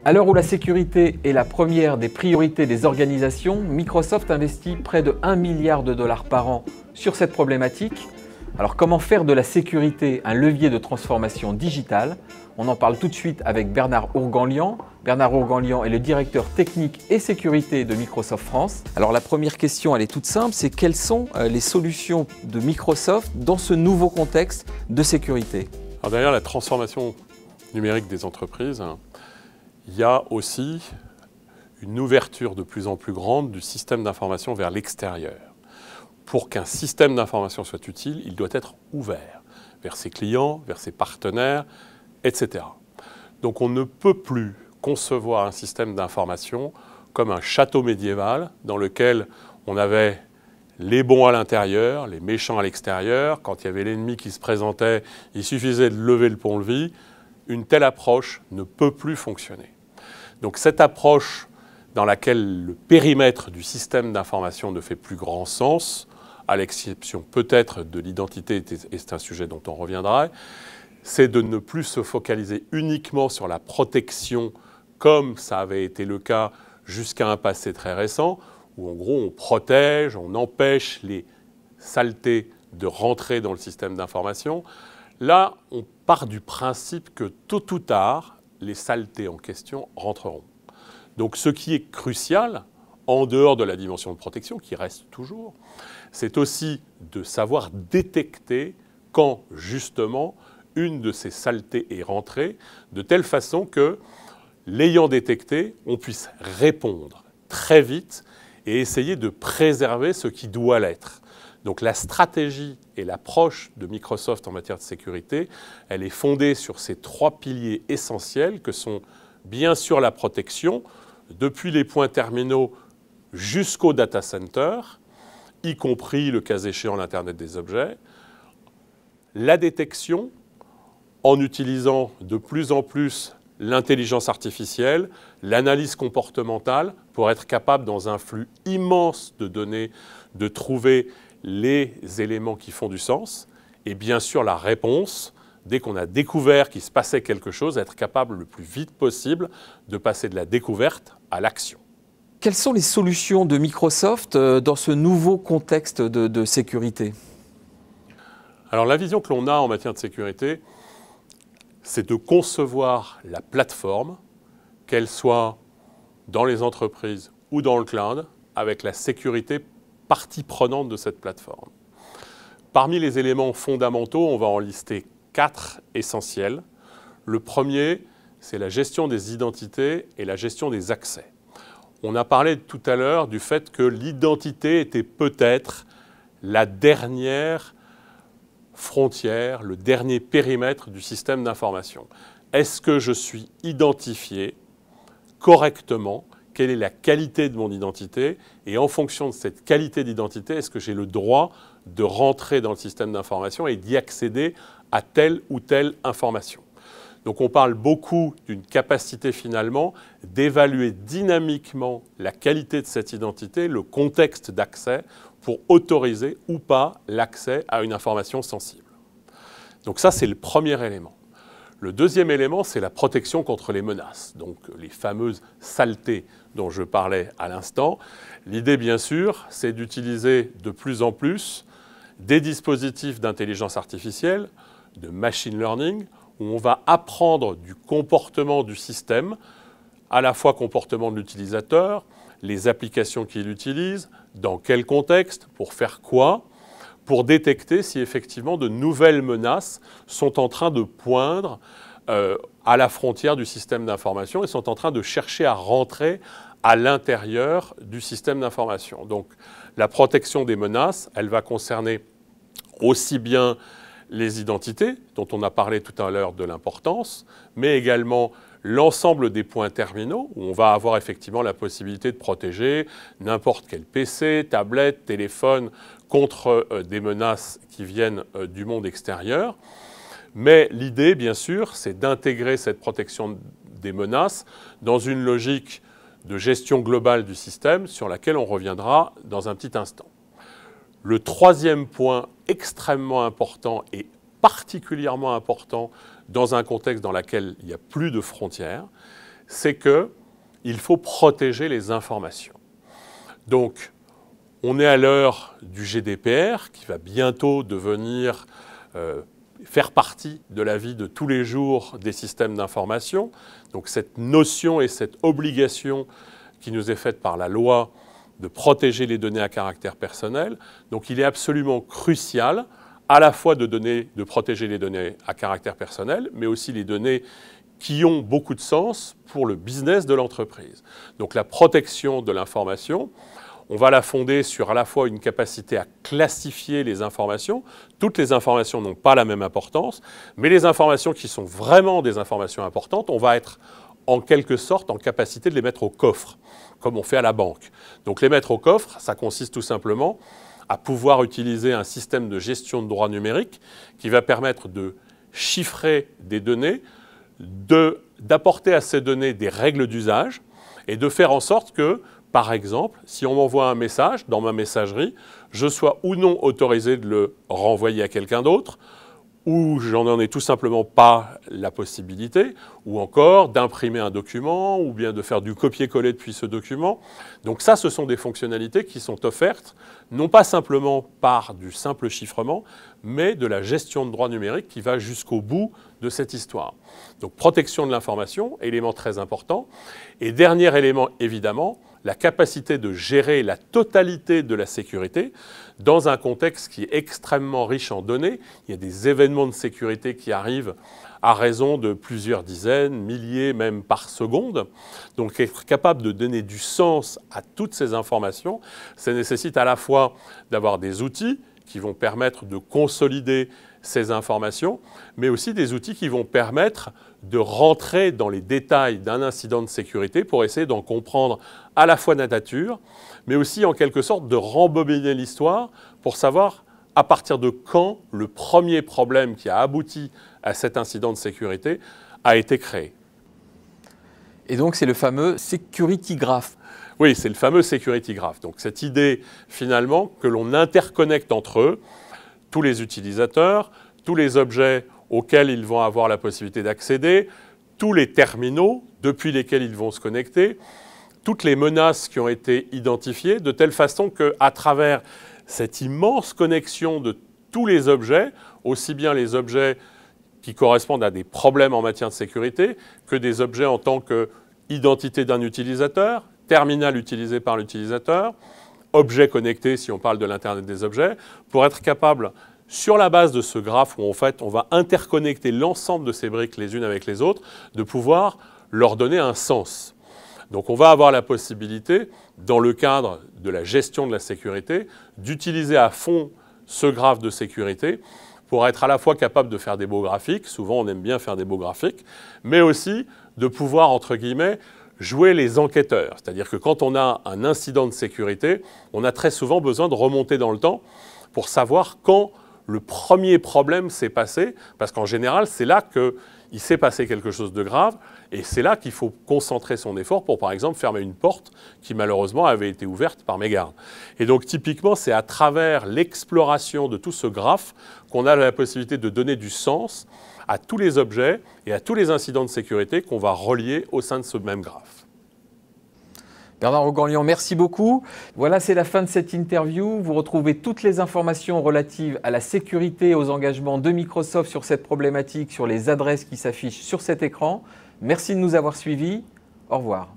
À l'heure où la sécurité est la première des priorités des organisations, Microsoft investit près de 1 milliard de dollars par an sur cette problématique. Alors comment faire de la sécurité un levier de transformation digitale? On en parle tout de suite avec Bernard Ourganlian. Bernard Ourganlian est le directeur technique et sécurité de Microsoft France. Alors la première question, elle est toute simple, c'est quelles sont les solutions de Microsoft dans ce nouveau contexte de sécurité? Alors derrière la transformation numérique des entreprises, il y a aussi une ouverture de plus en plus grande du système d'information vers l'extérieur. Pour qu'un système d'information soit utile, il doit être ouvert vers ses clients, vers ses partenaires, etc. Donc on ne peut plus concevoir un système d'information comme un château médiéval dans lequel on avait les bons à l'intérieur, les méchants à l'extérieur. Quand il y avait l'ennemi qui se présentait, il suffisait de lever le pont-levis. Une telle approche ne peut plus fonctionner. Donc cette approche dans laquelle le périmètre du système d'information ne fait plus grand sens, à l'exception peut-être de l'identité, et c'est un sujet dont on reviendra, c'est de ne plus se focaliser uniquement sur la protection comme ça avait été le cas jusqu'à un passé très récent, où en gros on protège, on empêche les saletés de rentrer dans le système d'information. Là, on part du principe que tôt ou tard, les saletés en question rentreront. Donc ce qui est crucial, en dehors de la dimension de protection, qui reste toujours, c'est aussi de savoir détecter quand, justement, une de ces saletés est rentrée, de telle façon que, l'ayant détecté, on puisse répondre très vite et essayer de préserver ce qui doit l'être. Donc la stratégie et l'approche de Microsoft en matière de sécurité, elle est fondée sur ces 3 piliers essentiels que sont bien sûr la protection, depuis les points terminaux jusqu'au data center, y compris le cas échéant l'Internet des objets, la détection en utilisant de plus en plus l'intelligence artificielle, l'analyse comportementale pour être capable dans un flux immense de données de trouver les éléments qui font du sens, et bien sûr la réponse, dès qu'on a découvert qu'il se passait quelque chose, être capable le plus vite possible de passer de la découverte à l'action. Quelles sont les solutions de Microsoft dans ce nouveau contexte de sécurité? Alors la vision que l'on a en matière de sécurité, c'est de concevoir la plateforme, qu'elle soit dans les entreprises ou dans le cloud, avec la sécurité partie prenante de cette plateforme. Parmi les éléments fondamentaux, on va en lister 4 essentiels. Le premier, c'est la gestion des identités et la gestion des accès. On a parlé tout à l'heure du fait que l'identité était peut-être la dernière frontière, le dernier périmètre du système d'information. Est-ce que je suis identifié correctement? Quelle est la qualité de mon identité? Et en fonction de cette qualité d'identité, est-ce que j'ai le droit de rentrer dans le système d'information et d'y accéder à telle ou telle information? Donc on parle beaucoup d'une capacité finalement d'évaluer dynamiquement la qualité de cette identité, le contexte d'accès, pour autoriser ou pas l'accès à une information sensible. Donc ça, c'est le premier élément. Le deuxième élément, c'est la protection contre les menaces, donc les fameuses saletés dont je parlais à l'instant. L'idée, bien sûr, c'est d'utiliser de plus en plus des dispositifs d'intelligence artificielle, de machine learning, où on va apprendre du comportement du système, à la fois comportement de l'utilisateur, les applications qu'il utilise, dans quel contexte, pour faire quoi, pour détecter si effectivement de nouvelles menaces sont en train de poindre à la frontière du système d'information et sont en train de chercher à rentrer à l'intérieur du système d'information. Donc la protection des menaces, elle va concerner aussi bien les identités, dont on a parlé tout à l'heure de l'importance, mais également l'ensemble des points terminaux, où on va avoir effectivement la possibilité de protéger n'importe quel PC, tablette, téléphone, contre des menaces qui viennent du monde extérieur. Mais l'idée, bien sûr, c'est d'intégrer cette protection des menaces dans une logique de gestion globale du système sur laquelle on reviendra dans un petit instant. Le troisième point extrêmement important et particulièrement important dans un contexte dans lequel il n'y a plus de frontières, c'est qu'il faut protéger les informations. Donc, on est à l'heure du GDPR qui va bientôt devenir faire partie de la vie de tous les jours des systèmes d'information. Donc cette notion et cette obligation qui nous est faite par la loi de protéger les données à caractère personnel. Donc il est absolument crucial à la fois de protéger les données à caractère personnel, mais aussi les données qui ont beaucoup de sens pour le business de l'entreprise. Donc la protection de l'information, on va la fonder sur à la fois une capacité à classifier les informations. Toutes les informations n'ont pas la même importance, mais les informations qui sont vraiment des informations importantes, on va être en quelque sorte en capacité de les mettre au coffre, comme on fait à la banque. Donc les mettre au coffre, ça consiste tout simplement à pouvoir utiliser un système de gestion de droits numériques qui va permettre de chiffrer des données, d'apporter à ces données des règles d'usage et de faire en sorte que, par exemple, si on m'envoie un message dans ma messagerie, je sois ou non autorisé de le renvoyer à quelqu'un d'autre, ou j'en ai tout simplement pas la possibilité, ou encore d'imprimer un document, ou bien de faire du copier-coller depuis ce document. Donc ça, ce sont des fonctionnalités qui sont offertes, non pas simplement par du simple chiffrement, mais de la gestion de droits numériques qui va jusqu'au bout de cette histoire. Donc protection de l'information, élément très important. Et dernier élément, évidemment, la capacité de gérer la totalité de la sécurité dans un contexte qui est extrêmement riche en données. Il y a des événements de sécurité qui arrivent à raison de plusieurs dizaines, milliers, même par seconde. Donc être capable de donner du sens à toutes ces informations, ça nécessite à la fois d'avoir des outils qui vont permettre de consolider ces informations, mais aussi des outils qui vont permettre de rentrer dans les détails d'un incident de sécurité pour essayer d'en comprendre à la fois la nature, mais aussi en quelque sorte de rembobiner l'histoire pour savoir à partir de quand le premier problème qui a abouti à cet incident de sécurité a été créé. Et donc c'est le fameux security graph. Oui, c'est le fameux security graph. Donc cette idée finalement que l'on interconnecte entre eux tous les utilisateurs, tous les objets auxquels ils vont avoir la possibilité d'accéder, tous les terminaux depuis lesquels ils vont se connecter, toutes les menaces qui ont été identifiées, de telle façon qu'à travers cette immense connexion de tous les objets, aussi bien les objets qui correspondent à des problèmes en matière de sécurité, que des objets en tant qu'identité d'un utilisateur, terminal utilisé par l'utilisateur, objet connecté si on parle de l'Internet des objets, pour être capable, sur la base de ce graphe où en fait on va interconnecter l'ensemble de ces briques les unes avec les autres, de pouvoir leur donner un sens. Donc on va avoir la possibilité, dans le cadre de la gestion de la sécurité, d'utiliser à fond ce graphe de sécurité pour être à la fois capable de faire des beaux graphiques, souvent on aime bien faire des beaux graphiques, mais aussi de pouvoir, entre guillemets, jouer les enquêteurs. C'est-à-dire que quand on a un incident de sécurité, on a très souvent besoin de remonter dans le temps pour savoir quand le premier problème s'est passé, parce qu'en général, c'est là qu'il s'est passé quelque chose de grave, et c'est là qu'il faut concentrer son effort pour, par exemple, fermer une porte qui, malheureusement, avait été ouverte par mégarde. Et donc, typiquement, c'est à travers l'exploration de tout ce graphe qu'on a la possibilité de donner du sens à tous les objets et à tous les incidents de sécurité qu'on va relier au sein de ce même graphe. Bernard Roganlian, merci beaucoup. Voilà, c'est la fin de cette interview. Vous retrouvez toutes les informations relatives à la sécurité et aux engagements de Microsoft sur cette problématique sur les adresses qui s'affichent sur cet écran. Merci de nous avoir suivis. Au revoir.